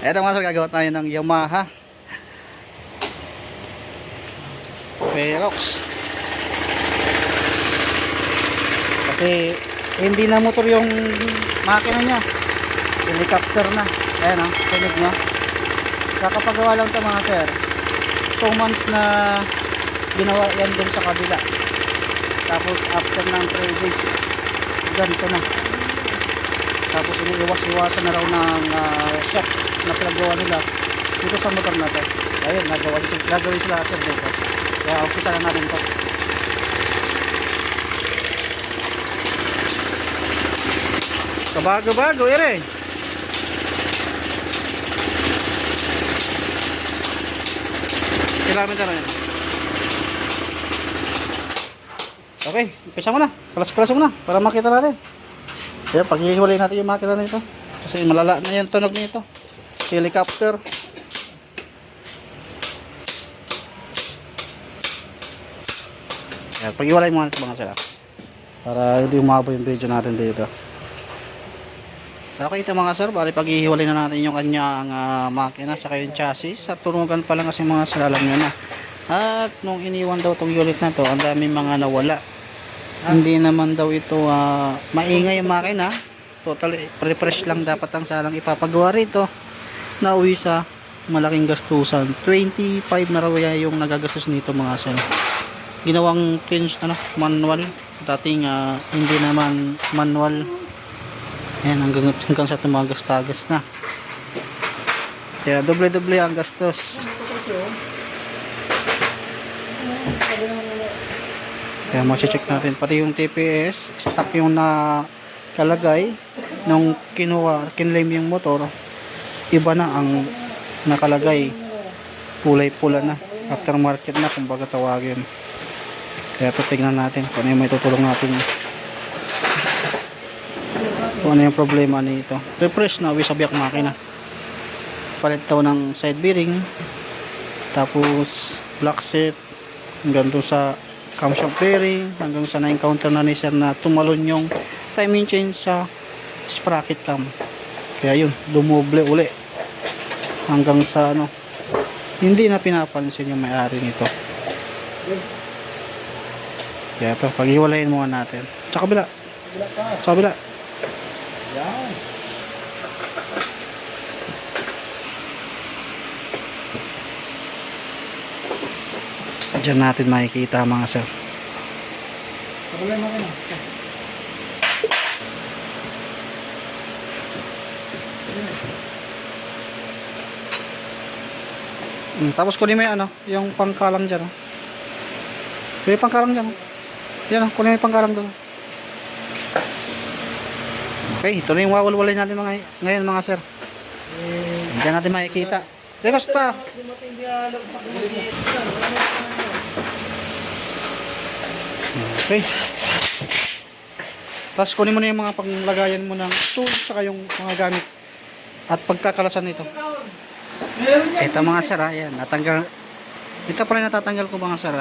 Eto mga sir, gagawa tayo ng Yamaha Velox. Kasi hindi na motor yung makina niya, helicopter na. Ayan o, tunog nyo. Kakapagawa lang ito mga sir. 2 months na ginawa yan dun sa kabila. Tapos after ng 3 days, ganito na. Tapos iniiwas-iwasan na raw ng shop na pinagawa nila dito sa motor na to. Ayun, gagawin sila sir dito. Kaya umpisa na natin to. Kabago-bago, ere. Kilometer na yun. Okay, umpisa mo na. Kalas-kalas mo na para makita natin. Kaya pag-ihiwalay natin yung makina nito. Kasi malala na yung tunog nito. Helicopter. Kaya pag-ihiwalay mo natin mga sila. Para hindi umabo yung video natin dito. Okay ito mga sir, bali pag-ihiwalay na natin yung kanyang makina saka yung chassis. Sa tunugan pa lang kasi mga sir, alam nyo na. At nung iniwan daw itong unit na to, ang daming mga nawala. Hindi naman daw ito maingay yung makina. Totally refresh lang dapat ang salang ipapagawa rito. Nauwi sa malaking gastusan. 25 na raw yung nagagastos nito mga sir. Ginawang manual. Dating hindi naman manual. Ayan, hanggang sa tumagas-tagas na. Kaya doble-doble ang gastos. Kaya ma-check natin. Pati yung TPS, stock yung nakalagay nung kinlaim yung motor. Iba na ang nakalagay. Kulay pula na. Aftermarket na, kumbaga tawagin. Kaya ito tignan natin kung ano yung may tutulong natin. Kung ano yung problema nito. Refresh na, sa biyak makina. Palit daw ng side bearing. Tapos block set. Hanggang doon sa camshaft bearing. Hanggang sa na-encounter na ni sir na tumalon yung timing change sa sprocket cam. Kaya yun, dumoble uli. Hanggang sa hindi na pinapansin yung may-ari nito. Kaya ito, pag-iwalayin muna natin. Sa kabila. Sa kabila. Yan. Diyan natin makikita mga sir. Tapos kunin mo yung pangkalang dyan. Yung pangkalang dyan. Yan, kunin mo yung pangkalang doon. Okay, ito na yung wawalwalay natin ngayon mga sir. Diyan natin makikita. Basta. Okay. Tapos kunin mo na yung mga panglagayan mo ng tools saka yung mga gamit at pagkakalasan nito. Ito mga sir, yan, natanggal. Ito pala natatanggal ko mga sir.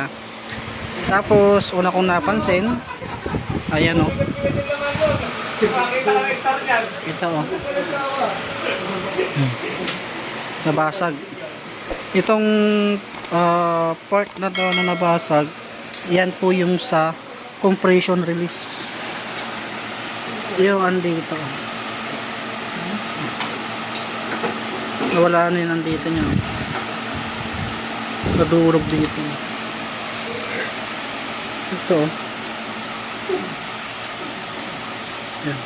Tapos una kong napansin, ayan ito nabasag itong part na to na nabasag. Yan po yung sa compression release, yung andito nawala na yun, andito nyo nadurog dito ito. Yan,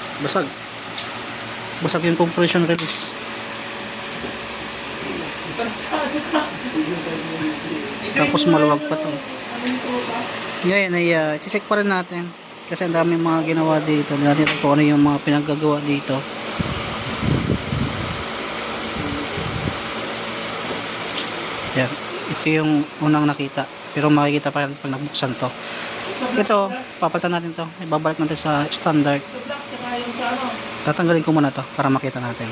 basag yung compression release. Tapos maluwag pa to. Ngayon ay check pa rin natin kasi ang daming mga ginawa dito. Natin kung ano yung mga pinaggagawa dito. Yan, ito yung unang nakita, pero makikita pa rin pag nabuksan to. Ito, papalitan natin to, ibabalik natin sa standard. Tatanggalin ko muna to para makita natin.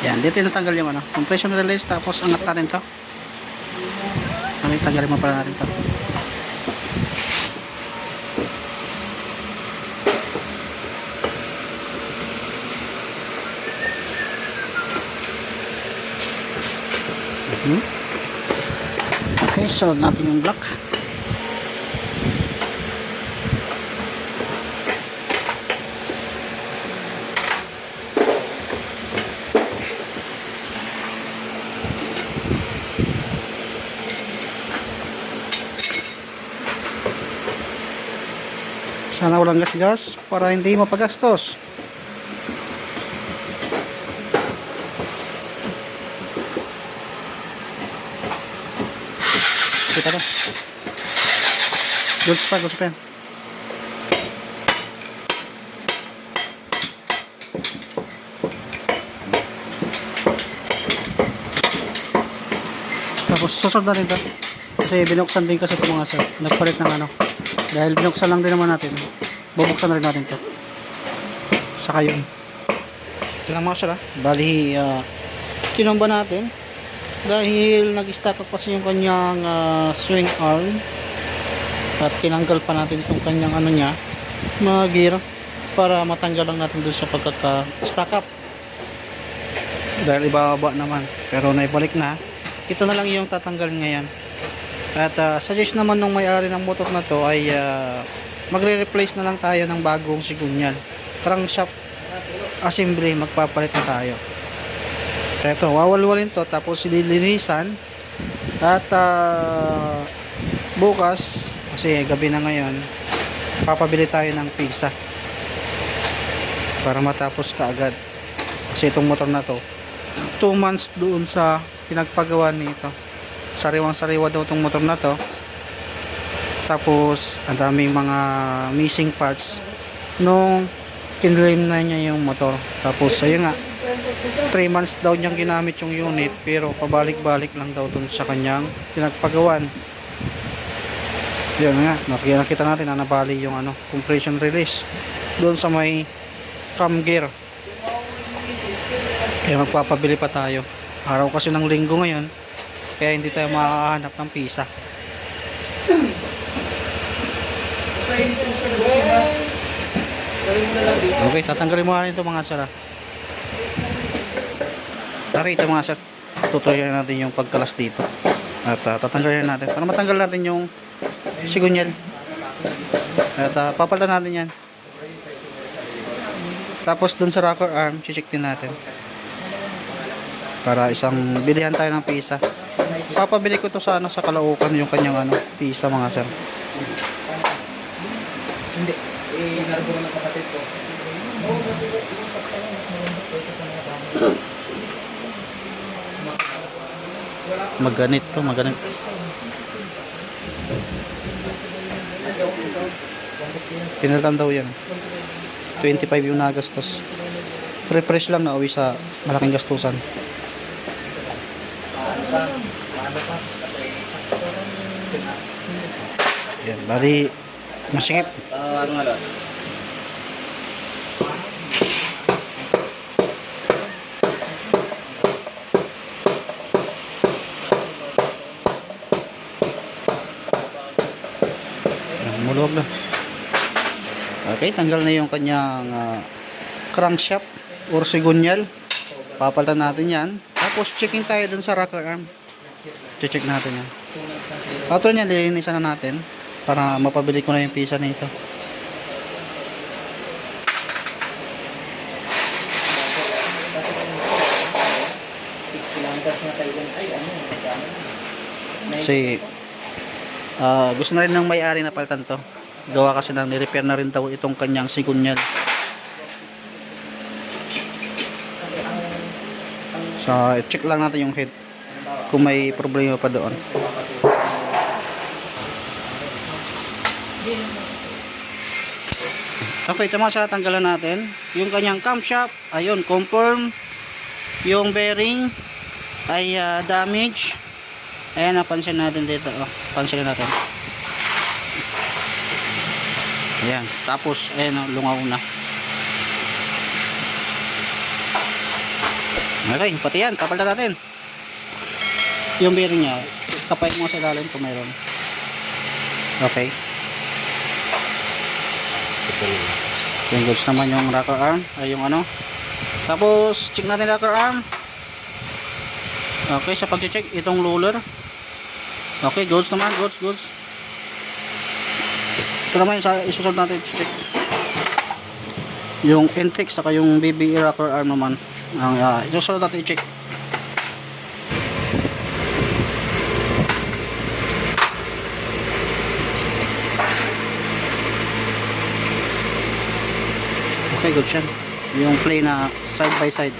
Yan, dito natanggal yung compression release, tapos angat natin to. Tanggalin mo pala natin to. Sunod natin yung block. Sana walang gas-gas para hindi mapagastos. Kita na. Goods pa. Tapos susunod na rin ito. Kasi binuksan din kasi ito mga sir. Nagpalit ng ano. Dahil binuksan lang din naman natin. Bubuksan na rin natin ito. Saka yun. Ito lang mga sir ha. Bali, tinamba natin. Dahil nag-stack up kasi yung kanyang swing arm. At tinanggal pa natin itong kanyang ano niya. Mga gear. Para matanggal lang natin dun sa pagkaka-stack up. Dahil ibababa naman. Pero naibalik na. Ito na lang yung tatanggal ngayon. At suggest naman nung may-ari ng motor na to ay magre-replace na lang tayo ng bagong sigunyal. Crankshaft assembly, magpapalit na tayo. Kaya ito, wawalwalin to tapos sililinisan. At bukas, kasi gabi na ngayon, papabili tayo ng pisa para matapos kaagad. Kasi itong motor na to 2 months doon sa pinagpagawa nito. Sariwang-sariwa daw itong motor na to. Tapos ang daming mga missing parts nung kinlame na niya yung motor. Tapos ayun nga, 3 months daw niyang ginamit yung unit, pero pabalik-balik lang daw dun sa kanyang pinagpagawan. Yun nga, nakikita natin na nabali yung ano, compression release doon sa may cam gear. Kaya magpapabili pa tayo. Araw kasi ng linggo ngayon, kaya hindi tayo makakahanap ng pisa. Okay, tatanggalin mo natin ito mga sir. Tari ito mga sir, tutuloy natin yung pagkalas dito. At tatanggalin natin para matanggal natin yung sigunyal. At papalitan natin yan. Tapos dun sa rocker arm, check din natin para isang bilihan tayo ng pisa. Papabili ko to sa ano, sa Caloocan yung kanyang ano, pisa mga sir. Hindi, narbo na ng kapatid ko. Maganit to, maganit. Pinalitan daw yan. 25 yung nagastos. Refresh lang na uwi sa malaking gastusan. Yan, bali masikip. Ano nga lang? Mulog na. Okay, tanggal na yung kanyang crankshaft or sigunyal. Papalitan natin yan. Tapos checking tayo dun sa rocker arm. Check natin yan. After nyan, lilinisan na natin para mapabili ko na yung pisa nito. Kasi gusto na rin ng may-ari na palitan to. Gawa kasi na ni-repair na rin daw itong kanyang sigunyal. So, check lang natin yung head kung may problema pa doon. Okay, tama sa tanggalan natin yung kanyang camshaft. Ayun, confirm yung bearing ay damage. Ayan, napansin natin dito. Oh, pansin natin. Ayan, tapos ayan, lungaw na. Okay, pati yan, papalitan natin. Yung bearing niya, kapay mo sa ilalim kung mayroon. Okay. Yung goods naman yung rocker arm, ay yung ano. Tapos, check natin rocker arm. Okay, sa pag-check, itong roller. Okay, goods naman, goods. Ito naman yung isusunod natin check. Yung intake saka yung BBE rocker arm naman. Ang isusunod natin i-check. Okay, good siya. Yung play na side by side.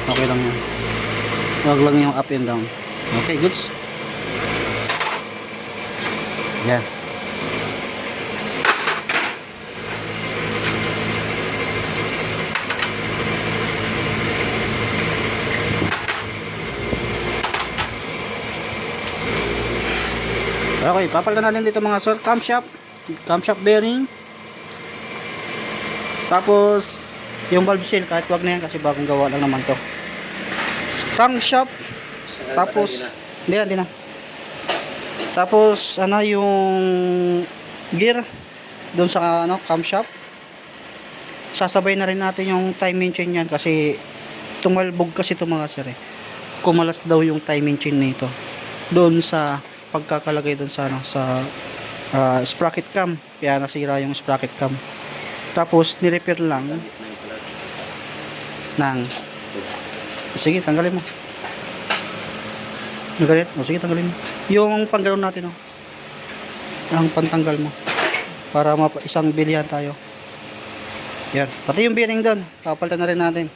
Okay lang yan. Huwag lang yung up and down. Okay, goods. Yan. Okay, papalitan natin dito mga sir. Camshaft bearing. Tapos yung valve seal kahit wag na yan kasi bagong gawa lang naman to. Crankshaft. Tapos hindi na. Tapos ano yung gear doon sa camshaft. Sasabay na rin natin yung timing chain yan kasi tumalbog kasi ito mga sir eh. Kumalas daw yung timing chain nito doon sa pagkakalagay doon sa sprocket cam, kaya nasira yung sprocket cam. Tapos ni-repair lang ng sige, tanggalin mo. Nagalit? O sige, tanggalin mo. Yung panggalaw natin, oh. Ang pantanggal mo. Para isang bilihan tayo. Yan. Pati yung bearing doon. Papalitan na rin natin.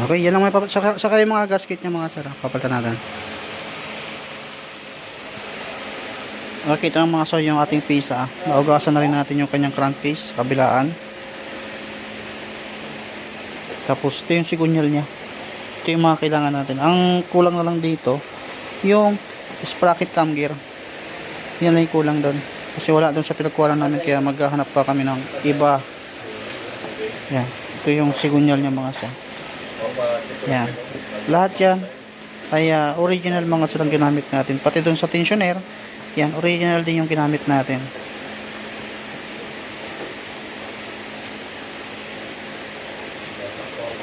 Okay, yan lang may papalitan. Saka yung mga gasket niya mga sir. Papalitan natin. Okay, ito ang mga sir yung ating pisa. Naugasan na rin natin yung kanyang crankcase. Kabilaan. Tapos ito yung sigunyal niya. Ito yung mga kailangan natin. Ang kulang na lang dito yung sprocket cam gear. Yan lang yung kulang doon. Kasi wala doon sa pinagkuha namin kaya maghahanap pa kami ng iba. Yan. Ito yung sigunyal niya mga sir. Yan. Lahat yan ay original mga silang ginamit natin. Pati doon sa tensioner, yan, original din yung ginamit natin.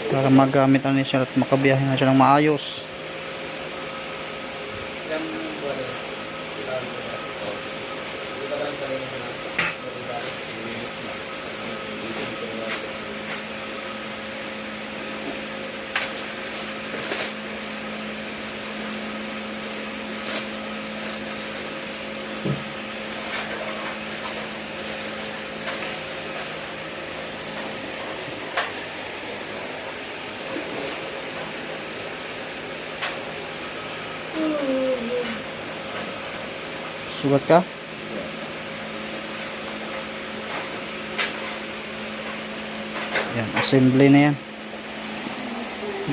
Para magamit na siya at makabiyahe na siya ng maayos. Sugat ka? Yan, assembly na yan.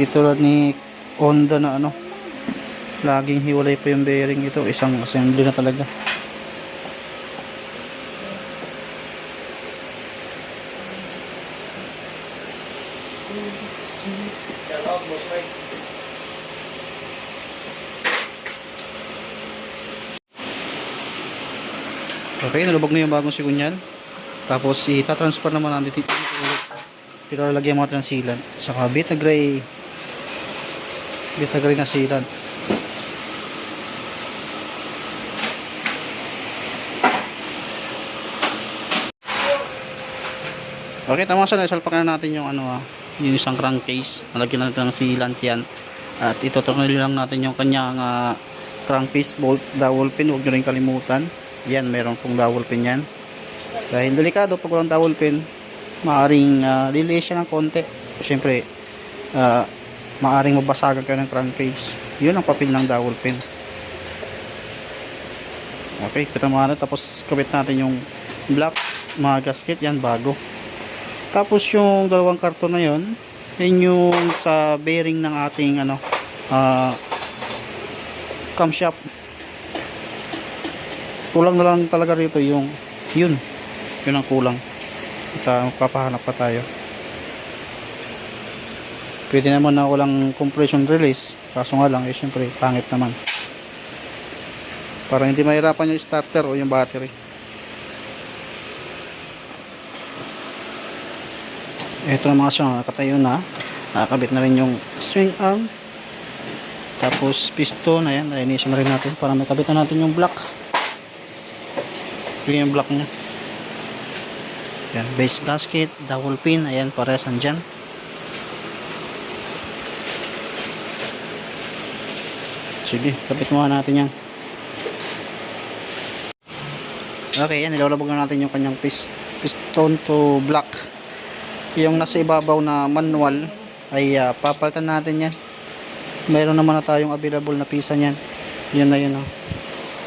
Dito lang ni Honda na laging hiwalay pa yung bearing ito. Isang assembly na talaga. Okay, nalubog na yung bagong sigunyal. Tapos ita-transfer naman natin dito ulit. Pero lagyan mo natin ng sealant. Saka beta gray na sealant. Okay, tama sa naisalpakan na natin yung yung isang crankcase. Nalagyan natin ng sealant yan. At itutuloy lang natin yung kanyang crankcase bolt, dowel pin. Huwag nyo rin kalimutan. Yan, meron pong dowel pin yan. Dahil delikado pag walang dowel pin, maaring liliis siya ng konti. Siyempre, maaring mabasagan kayo ng crankcase. Yun ang papel ng dowel pin. Okay, kita mo na. Tapos kabit natin yung black, mga gasket. Yan, bago. Tapos yung dalawang karton na yun, yun yung sa bearing ng ating camshaft. Kulang na lang talaga rito yung yun ang kulang. Papahanap pa tayo. Pwede naman na walang compression release, kaso nga lang syempre pangit naman, para hindi mahirapan yung starter o yung battery. Ito na mga siya, nakatayo na. Nakakabit na rin yung swing arm. Tapos piston, ayan, linisin na rin natin para may kabitan natin yung block. Yung block nya. Ayan, base gasket, dowel pin, ayan, parehas andyan. Sige, kapit muna natin yan. Okay, yan, nilalabog na natin yung kanyang piston to block. Yung nasa ibabaw na manual ay papalitan natin yan. Mayroon naman na tayong available na pisa niyan. Yun na yun, oh.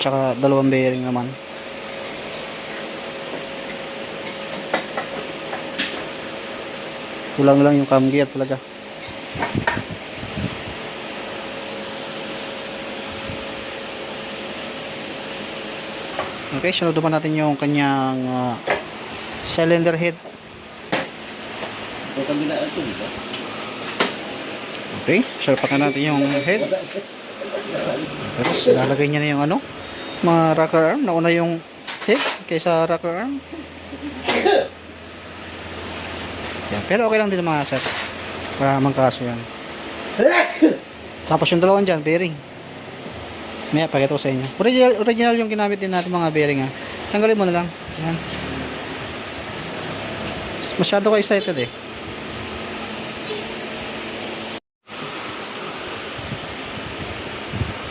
Tsaka dalawang bearing naman. Kulang lang yung cam gear talaga. Okay, sunod pa natin yung kanyang cylinder head. Ito kabila ito, di ba? Okay, salpakan natin yung head. Tapos lalagay niya na yung ano, mga rocker arm. Nauna yung head kaysa rocker arm. Yan, pero okay lang din mga sir. Para mangkaso yan. Tapos yung dalawang dyan, bearing. Maya, pakita ko sa inyo. Original yung ginamit din natin mga bearing, ha. Tanggalin mo na lang. Yan. Masyado ka excited eh.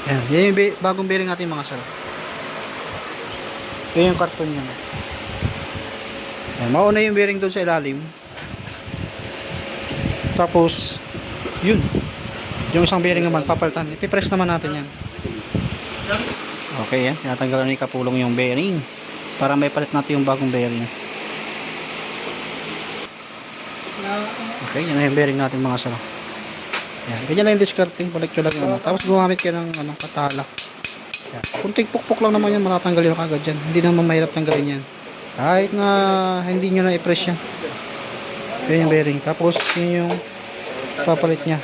Yan. Yan yung bagong bearing natin mga sir. Yan yung karton yan. Yan. Mauna yung bearing doon sa ilalim. Tapos, yun. Yung isang bearing naman, papalitan. Ipipress naman natin yan. Okay, yan. Tinatanggalan ni Kapulong yung bearing para may palit natin yung bagong bearing. Okay, yan na yung bearing natin mga sala. Yan. Ganyan lang yung discarding. Balik nyo lang yung ano. Tapos gumamit kayo ng ano, katala. Yan. Kunting pukpok lang naman yan. Matatanggalin yung kagad dyan. Hindi naman mahirap tanggalin yan. Kahit na hindi nyo na i-press yan. Yan yung bearing. Tapos yun yung papalit nya.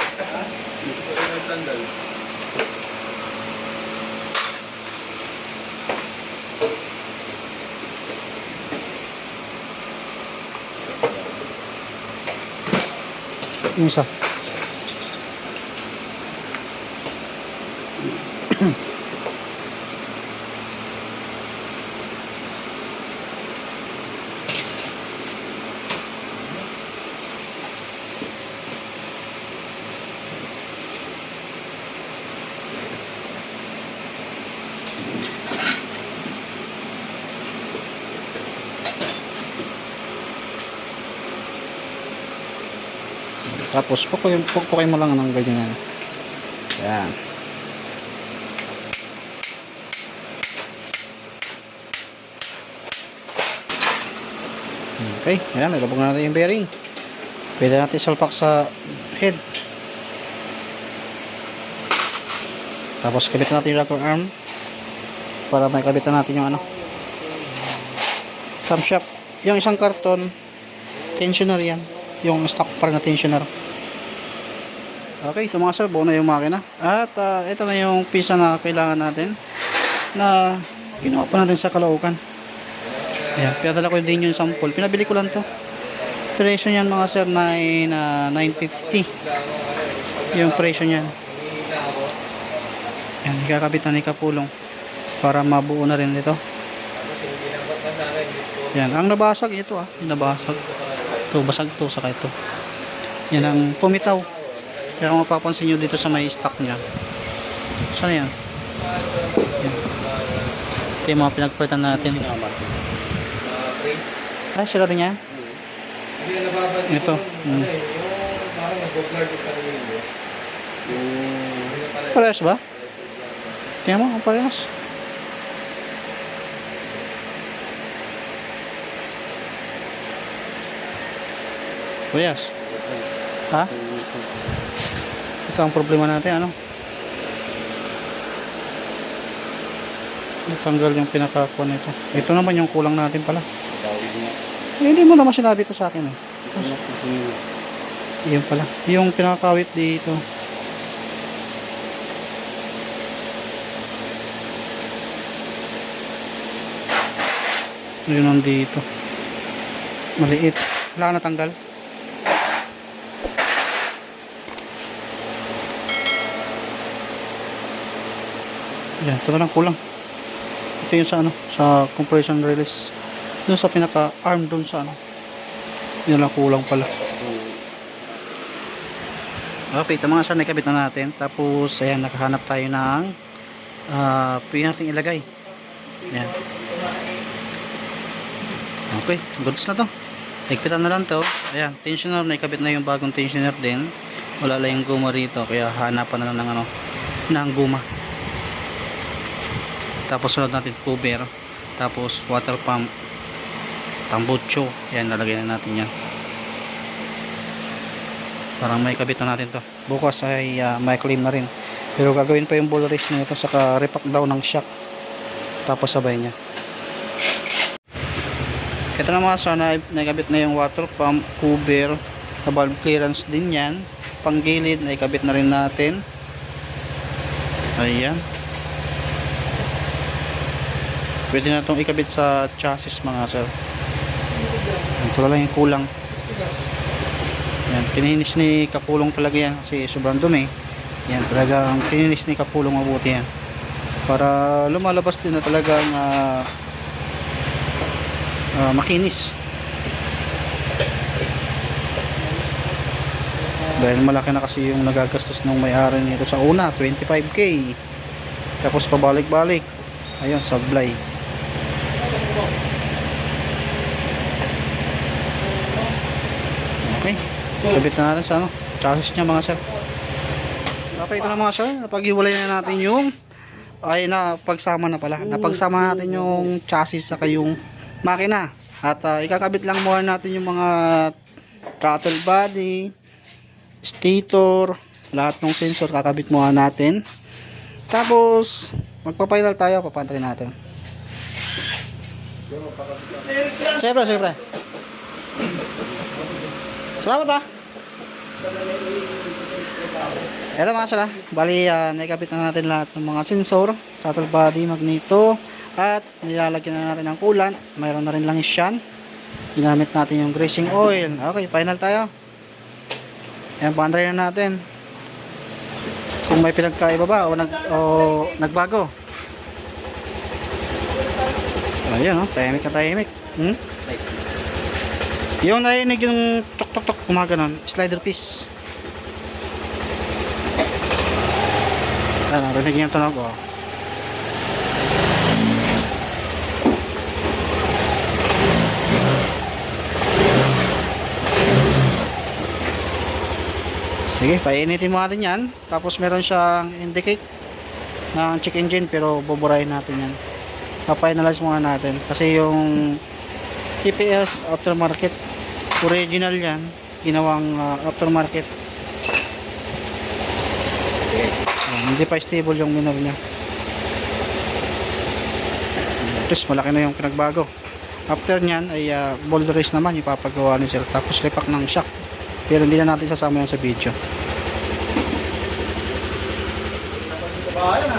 Yung isa. Tapos pukuin mo lang ng ganyan. Yan. Okay, yan, ilabog na natin yung bearing. Pwede natin salpak sa head. Tapos kabitan natin yung rocker arm para may kabitan natin yung ano, camshaft. Yung isang karton tensioner yan, yung stock pa rin na tensioner. Okay, so mga sir, buo na yung makina. At ito na yung pisa na kailangan natin na ginawa pa natin sa Caloocan. Ayan, pinadala ko din yung sample. Pinabili ko lang to. Presyo niyan mga sir, 950 yung presyo niyan. Ayan, ikakabit na ni Kapulong para mabuo na rin ito. Ayan, ang nabasag ito yung nabasag. Ito, basag to, saka ito. Yan ang pumitaw. Kaya kung mapapansin nyo dito sa may stock nya. Saan yan? Yan. Ito yung mga pinagpalitan natin. Ay, sila din yan? Ito. Parehas ba? Tingnan mo, parehas. Parehas. Ha? Ito ang problema natin, ano? Natanggal yung pinakakuha nito. Ito naman yung kulang natin pala. Hindi mo naman sinabi ito sa akin eh. Yun pala. Yung pinakawit dito. Yun nandito. Maliit. Wala na tanggal. Yan, ito na lang kulang. Ito yung sa ano, sa compression release. Doon sa pinaka arm doon sa ano. Yun lang kulang pala. Okay, ito mga sir, nakabit na natin. Tapos, ayan, nakahanap tayo ng pwede natin ilagay. Ayan. Okay, goods na to. Higpitan na lang to. Ayan, tensioner, nakabit na yung bagong tensioner din. Wala lang yung guma rito, kaya hanapan na lang ng ano, ng guma. Tapos sunod natin cover. Tapos water pump. Tambucho. Ayan, lalagay na natin yan. Parang may kabit na natin to. Bukas ay may clean na rin. Pero gagawin pa yung ball race na ito, saka repack daw ng shock. Tapos sabay niya. Ito na mga sana, nakabit na yung water pump, cover, valve clearance din yan. Panggilid, nakabit na rin natin. Ayan. Pwede na itong ikabit sa chassis mga sir. Ito lang yung kulang. Yan, pininis ni Kapulong talaga yan kasi sobrang dumi. Yan, talaga ang pininis ni Kapulong mabuti yan. Para lumalabas din na talagang makinis. Dahil malaki na kasi yung nagagastos ng may-ari nito sa una, 25k. Tapos pabalik-balik. Ayun, sablay. Okay. Kabit na natin sa ano, chassis niya mga sir. Okay, ito na mga sir. Napaghiwalay na natin yung pagsama na pala. Napagsama natin yung chassis sa yung makina. At ikakabit lang muna natin yung mga throttle body, stator, lahat ng sensor kakabit muna natin. Tapos magpa-final tayo, papantay natin. Siyempre. Salamat Ito mga sala. Bali, naikabit na natin lahat ng mga sensor, throttle body, magneto, at nilalagyan na natin ng coolant. Mayroon na rin lang yan. Ginamit natin yung greasing oil. Okay, final tayo. Ayan, paantay na natin kung may pinagkaiba ba o nagbago. Ayan, tahimik na tahimik. Yung narinig yung tok-tok-tok, kumaganon, slider piece. Narinig yung tunog, oh. Sige, painitin mo natin yan. Tapos meron siyang indicate ng check engine, pero buburahin natin yan. Pa-finalize muna natin. Kasi yung TPS aftermarket, original yan, ginawang aftermarket. Hindi pa stable yung minor niya. Tapos malaki na yung pinagbago. After nyan ay ball race naman ipapagawa ni sir. Tapos repack ng shock. Pero hindi na natin sasama yan sa video.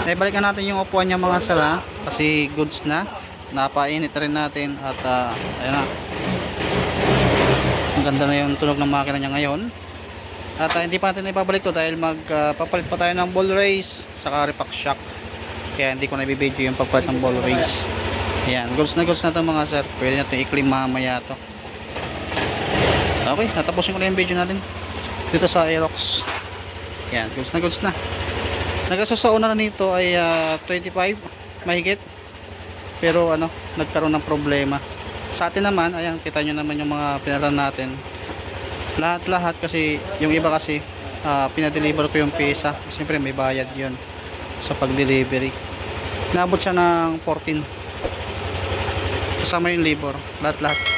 Balikan natin yung upuan niya mga sala. Kasi goods na. Napainit rin natin. At ayun na. Ang ganda na yung tunog ng makina niya ngayon. At hindi pa natin ipabalik to dahil magpapalit pa tayo ng ball race saka repack shock. Kaya hindi ko na i-video yung pagpalit ng ball race. Ayan, goods na to mga sir. Pwede natin i-clean mamaya to. Okay, natapusin ko na yung video natin dito sa Aerox. Ayan, goods na. Nagsasauna na nito ay 25 mahigit. Pero nagkaroon ng problema. Sa atin naman, ayan, kita nyo naman yung mga pinalan natin. Lahat kasi, yung iba kasi pinadeliver ko yung pesa. Siyempre may bayad yun sa pag-delivery. Naabot siya ng 14. Kasama yung labor, lahat.